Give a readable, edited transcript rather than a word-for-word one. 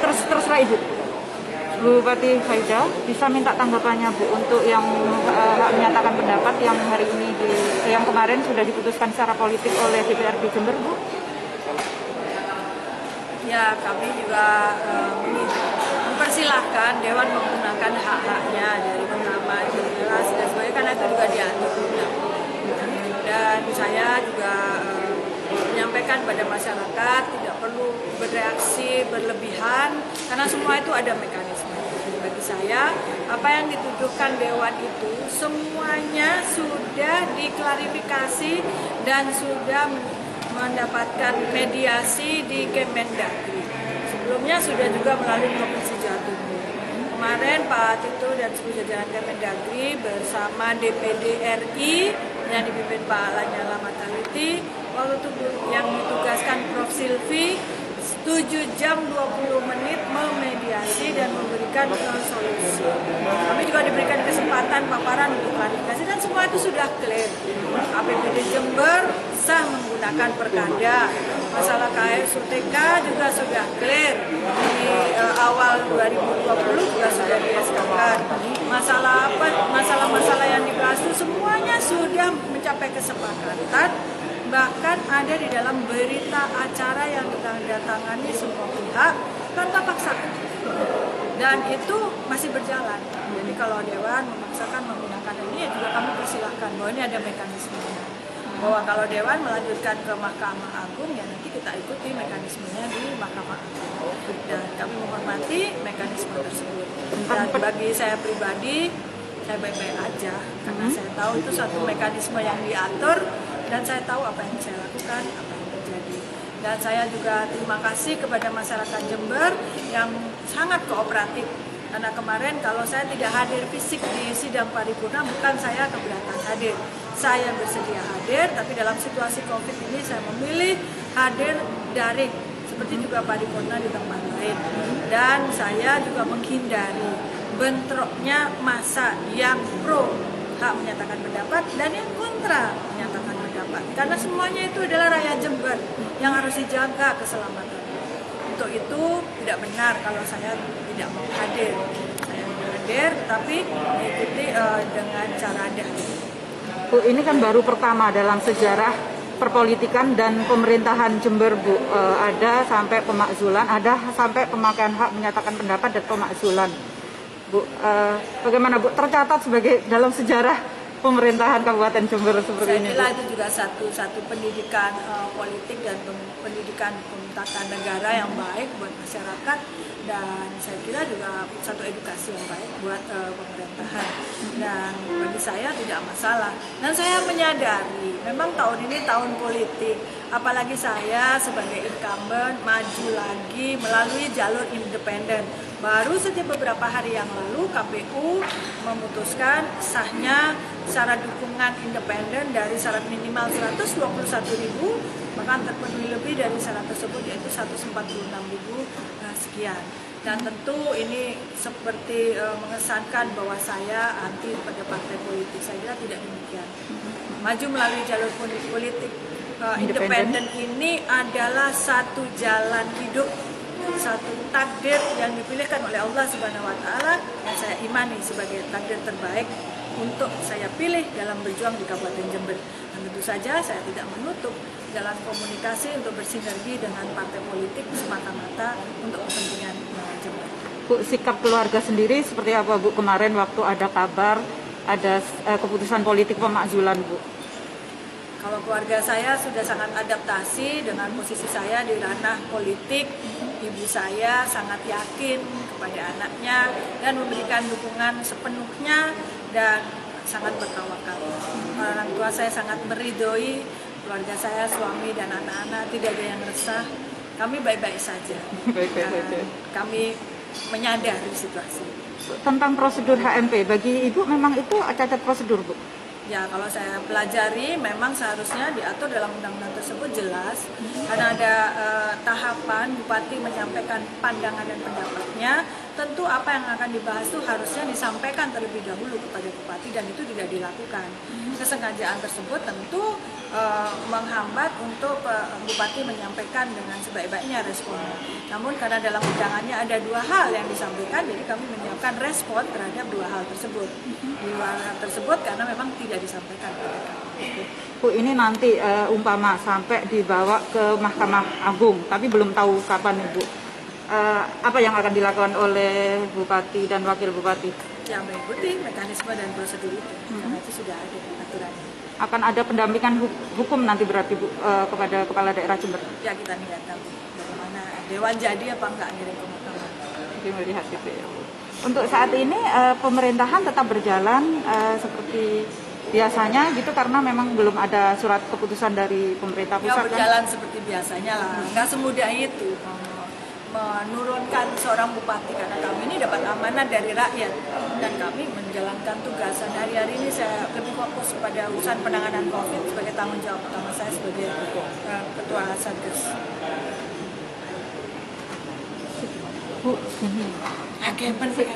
Terserah Ibu. Bupati Faida bisa minta tanggapannya Bu untuk yang hak menyatakan pendapat yang hari ini yang kemarin sudah diputuskan secara politik oleh DPRD Jember, Bu. Ya, kami juga mempersilahkan Dewan menggunakan hak-haknya dari pertama jelas dan sebagainya, karena itu juga diatur undang-undang. Dan saya juga menyampaikan pada masyarakat tidak perlu bereaksi berlebihan karena semua itu ada mekanisme. Bagi saya, apa yang dituduhkan Dewan itu semuanya sudah diklarifikasi dan sudah mendapatkan mediasi di Kemendagri. Sebelumnya sudah juga melalui Provinsi Jawa Timur. Kemarin Pak Tito dan seluruh jajaran Kemendagri bersama DPD RI yang dipimpin Pak Lanyala Mataliti, waktu itu yang ditugaskan Prof. Silvi 7 jam 20 menit memediasi dan memberikan solusi. Kami juga diberikan kesempatan paparan untuk klarifikasi dan semua itu sudah clear. APBD Jember sah menggunakan perkada. Masalah KSUTK juga sudah clear. Di awal 2020 juga sudah di-SK-kan. Masalah-masalah yang dibahas itu semuanya sudah mencapai kesepakatan. Bahkan ada di dalam berita acara yang ditandatangani semua pihak tanpa paksaan. Dan itu masih berjalan. Jadi kalau Dewan memaksakan menggunakan ini, ya juga kami persilahkan bahwa ini ada mekanismenya. Bahwa kalau Dewan melanjutkan ke Mahkamah Agung, ya nanti kita ikuti mekanismenya di Mahkamah Agung. Dan kami menghormati mekanisme tersebut. Dan bagi saya pribadi, saya baik-baik aja. Karena saya tahu itu satu mekanisme yang diatur, dan saya tahu apa yang saya lakukan, apa yang terjadi. Dan saya juga terima kasih kepada masyarakat Jember yang sangat kooperatif. Karena kemarin kalau saya tidak hadir fisik di sidang paripurna, bukan saya keberatan hadir. Saya bersedia hadir, tapi dalam situasi COVID ini saya memilih hadir daring. Seperti juga paripurna di tempat lain. Dan saya juga menghindari bentroknya massa yang pro hak menyatakan pendapat dan yang kontra menyatakan pendapat. Karena semuanya itu adalah rakyat Jember yang harus dijaga keselamatan. Untuk itu tidak benar kalau saya tidak mau hadir. Saya mau hadir, tapi mengikuti dengan cara daring. Bu, ini kan baru pertama dalam sejarah perpolitikan dan pemerintahan Jember, Bu. Ada sampai pemakzulan, ada sampai pemakaian hak menyatakan pendapat dan pemakzulan. Bu, bagaimana Bu tercatat sebagai dalam sejarah pemerintahan Kabupaten Jember seperti ini? Saya kira itu juga satu pendidikan politik dan pendidikan tata negara yang baik buat masyarakat, dan saya kira juga satu edukasi yang baik buat pemerintahan. Dan bagi saya tidak masalah. Dan saya menyadari memang tahun ini tahun politik, apalagi saya sebagai incumbent maju lagi melalui jalur independen. Baru saja beberapa hari yang lalu KPU memutuskan sahnya syarat dukungan independen dari syarat minimal 121.000, bahkan terpenuhi lebih dari syarat tersebut, yaitu 146.000 sekian. Dan tentu ini seperti mengesankan bahwa saya anti pada partai politik. Saya kira tidak demikian. Maju melalui jalur politik independen ini adalah satu jalan hidup, satu takdir yang dipilihkan oleh Allah Subhanahu wa Ta'ala, yang saya imani sebagai takdir terbaik untuk saya pilih dalam berjuang di Kabupaten Jember. Dan tentu saja saya tidak menutup jalan komunikasi untuk bersinergi dengan partai politik semata-mata untuk kepentingan Jember. Bu, sikap keluarga sendiri seperti apa Bu kemarin waktu ada kabar ada keputusan politik pemakzulan, Bu? Kalau keluarga saya sudah sangat adaptasi dengan posisi saya di ranah politik. Ibu saya sangat yakin kepada anaknya dan memberikan dukungan sepenuhnya dan sangat bertawakal. Orang tua saya sangat meridhoi, keluarga saya, suami dan anak-anak tidak ada yang resah. Kami baik-baik saja. Kami menyadari situasi. Tentang prosedur HMP, bagi Ibu memang itu cacat prosedur, Bu? Ya, kalau saya pelajari memang seharusnya diatur dalam undang-undang tersebut jelas, karena ada tahapan Bupati menyampaikan pandangan dan pendapatnya, tentu apa yang akan dibahas itu harusnya disampaikan terlebih dahulu kepada bupati dan itu tidak dilakukan. Kesengajaan tersebut tentu menghambat untuk bupati menyampaikan dengan sebaik-baiknya responnya. Namun karena dalam undangannya ada 2 hal yang disampaikan, jadi kami menyiapkan respon terhadap 2 hal tersebut. 2 hal tersebut karena memang tidak disampaikan kepada kami. Bu, ini nanti umpama sampai dibawa ke Mahkamah Agung, tapi belum tahu kapan Ibu. Apa yang akan dilakukan oleh Bupati dan Wakil Bupati? Yang mengikuti mekanisme dan prosedur itu, karena itu sudah ada aturannya. Akan ada pendampingan hukum nanti berarti Bu, kepada Kepala Daerah Jember? Ya kita lihat nanti bagaimana Dewan jadi apa enggak ngirim ke mahkamah. Jadi melihat itu ya Bu. Untuk saat ini pemerintahan tetap berjalan seperti biasanya gitu karena memang belum ada surat keputusan dari pemerintah Ya pusat. berjalan seperti biasanya lah, nggak semudah itu menurunkan seorang bupati karena kami ini dapat amanat dari rakyat dan kami menjalankan tugas. Dan hari-hari ini saya lebih fokus pada urusan penanganan COVID sebagai tanggung jawab utama saya sebagai ketua Satgas. Bu, ini. Oke, penting.